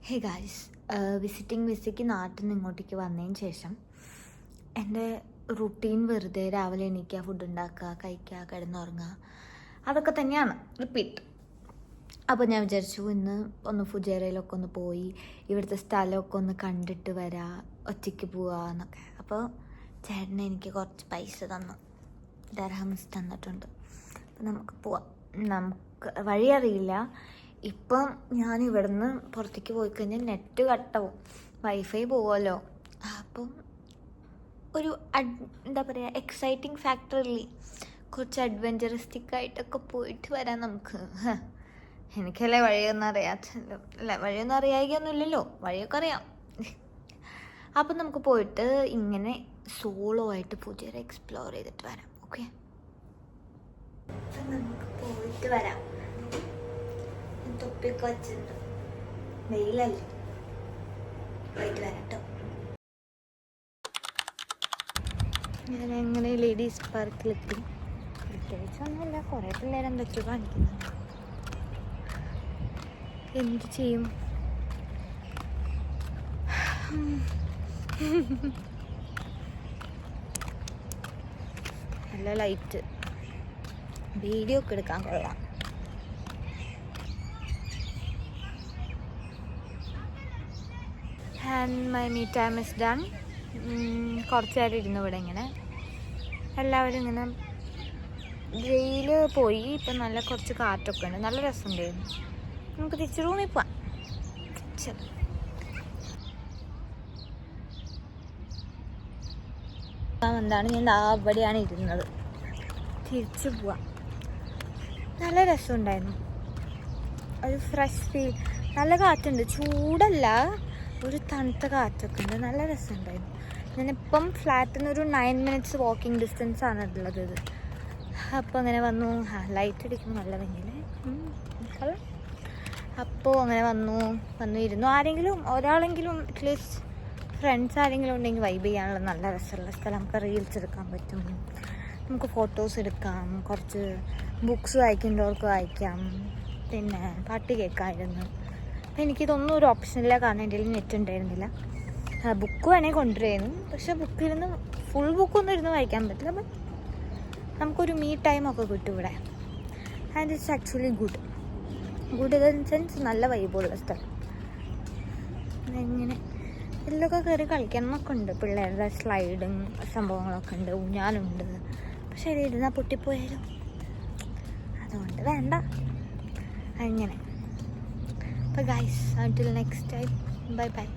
Hey guys, visiting വിസയ്ക്ക് നാട്ടിൽ നിന്ന് ഇങ്ങോട്ടേക്ക് വന്നതിന് ശേഷം എൻ്റെ റുട്ടീൻ വെറുതെ രാവിലെ എണീക്കുക, ഫുഡ് ഉണ്ടാക്കുക, കഴിക്കുക, കിടന്നുറങ്ങുക, അതൊക്കെ തന്നെയാണ് റിപ്പീറ്റ്. അപ്പോൾ ഞാൻ വിചാരിച്ചു ഇന്ന് ഒന്ന് ഫുജേറയിലൊക്കെ ഒന്ന് പോയി ഇവിടുത്തെ സ്ഥലമൊക്കെ ഒന്ന് കണ്ടിട്ട് വരാം, ഒറ്റയ്ക്ക് പോവാന്നൊക്കെ. അപ്പോൾ ചേട്ടൻ എനിക്ക് കുറച്ച് പൈസ തന്നു, ദർഹംസ് തന്നിട്ടുണ്ട്. അപ്പോൾ നമുക്ക് പോവാം. നമുക്ക് വഴി അറിയില്ല. ഇപ്പം ഞാൻ ഇവിടുന്ന് പുറത്തേക്ക് പോയി കഴിഞ്ഞാൽ നെറ്റ് കട്ടാവും, വൈഫൈ പോവുമല്ലോ. അപ്പം ഒരു എന്താ പറയുക, എക്സൈറ്റിംഗ് ഫാക്ടറില്ലേ, കുറച്ച് അഡ്വെഞ്ചറിസ്റ്റിക് ആയിട്ടൊക്കെ പോയിട്ട് വരാം നമുക്ക്. എനിക്കല്ലേ വഴിയൊന്നും അറിയാത്തല്ലോ, അല്ല വഴിയൊന്നും അറിയായികയൊന്നുമില്ലല്ലോ, വഴിയൊക്കെ അറിയാം. അപ്പം നമുക്ക് പോയിട്ട് ഇങ്ങനെ സോളോ ആയിട്ട് ഫുജേറ എക്സ്പ്ലോർ ചെയ്തിട്ട് വരാം. ഓക്കെ, നമുക്ക് പോയിട്ട് വരാം. തൊപ്പിയൊക്കെ വച്ചിട്ടുണ്ട്, വെയിലല്ലേ, പോയിട്ട് വരാം കേട്ടോ. ഞാൻ എങ്ങനെ ലേഡീസ് പാർക്കിലെത്തി. പ്രത്യേകിച്ചൊന്നുമില്ല, കുറേ പിള്ളേർ എന്തൊക്കെയോ കാണിക്കുന്നുണ്ട്. എന്ത് ചെയ്യും? നല്ല ലൈറ്റ്, വീഡിയോ ഒക്കെ എടുക്കാൻ കൊള്ളാം. And my me time is done. കുറച്ച് നേരം ഇരുന്നു ഇവിടെ ഇങ്ങനെ, എല്ലാവരും ഇങ്ങനെ. വെയിൽ പോയി, ഇപ്പം നല്ല കുറച്ച് കാറ്റൊക്കെ ഉണ്ട്, നല്ല രസമുണ്ടായിരുന്നു. നമുക്ക് തിരിച്ച് റൂമിൽ പോവാം. എന്താണ്, ഞാൻ അവിടെയാണ് ഇരുന്നത്. തിരിച്ചു പോവാം. നല്ല രസമുണ്ടായിരുന്നു, ഒരു ഫ്രഷ് ഫീൽ, നല്ല കാറ്റുണ്ട്, ചൂടല്ല, ഒരു തണുത്ത കാറ്റൊക്കെ ഉണ്ട്, നല്ല രസമുണ്ടായിരുന്നു. ഞാനിപ്പം ഫ്ലാറ്റിൽ നിന്ന് ഒരു 9 minutes വാക്കിംഗ് ഡിസ്റ്റൻസ് ആണ് ഉള്ളത്. ഇത് അപ്പോൾ അങ്ങനെ വന്നു. ലൈറ്റ് അടിക്കുമ്പോൾ നല്ല ഭംഗിയില്ലേ. അപ്പോൾ അങ്ങനെ വന്നു ഇരുന്നു. ആരെങ്കിലും ഒരാളെങ്കിലും അറ്റ്ലീസ്റ്റ് ഫ്രണ്ട്സ് ആരെങ്കിലും ഉണ്ടെങ്കിൽ വൈബ് ചെയ്യാനുള്ള നല്ല രസമുള്ള സ്ഥലം. നമുക്ക് റീൽസ് എടുക്കാൻ പറ്റും, നമുക്ക് ഫോട്ടോസ് എടുക്കാം, കുറച്ച് ബുക്സ് വായിക്കേണ്ടവർക്ക് വായിക്കാം, പിന്നെ പാട്ട് കേൾക്കാമായിരുന്നു. എനിക്കിതൊന്നും ഒരു ഓപ്ഷനില്ല, കാരണം എൻ്റെ കയ്യിൽ നെറ്റ് ഉണ്ടായിരുന്നില്ല. ബുക്ക് വേണമെങ്കിൽ കൊണ്ടുവരുന്നു, പക്ഷെ ബുക്കിരുന്ന് ഫുൾ ബുക്കൊന്നും ഇരുന്ന് വായിക്കാൻ പറ്റില്ല. ബട്ട് നമുക്കൊരു മീ ടൈമൊക്കെ കിട്ടും ഇവിടെ. And it's actually good in sense നല്ല വൈബുള്ള സ്ഥലം. ഇങ്ങനെ ഇതിലൊക്കെ കയറി കളിക്കാനൊക്കെ ഉണ്ട്, പിള്ളേരുടെ സ്ലൈഡും സംഭവങ്ങളൊക്കെ ഉണ്ട്, ഊഞ്ഞാലുണ്ട്. പക്ഷെ ഇരുന്നാൽ പൊട്ടിപ്പോയാലും അതുകൊണ്ട് വേണ്ട. അങ്ങനെ. But guys, until next time, bye bye.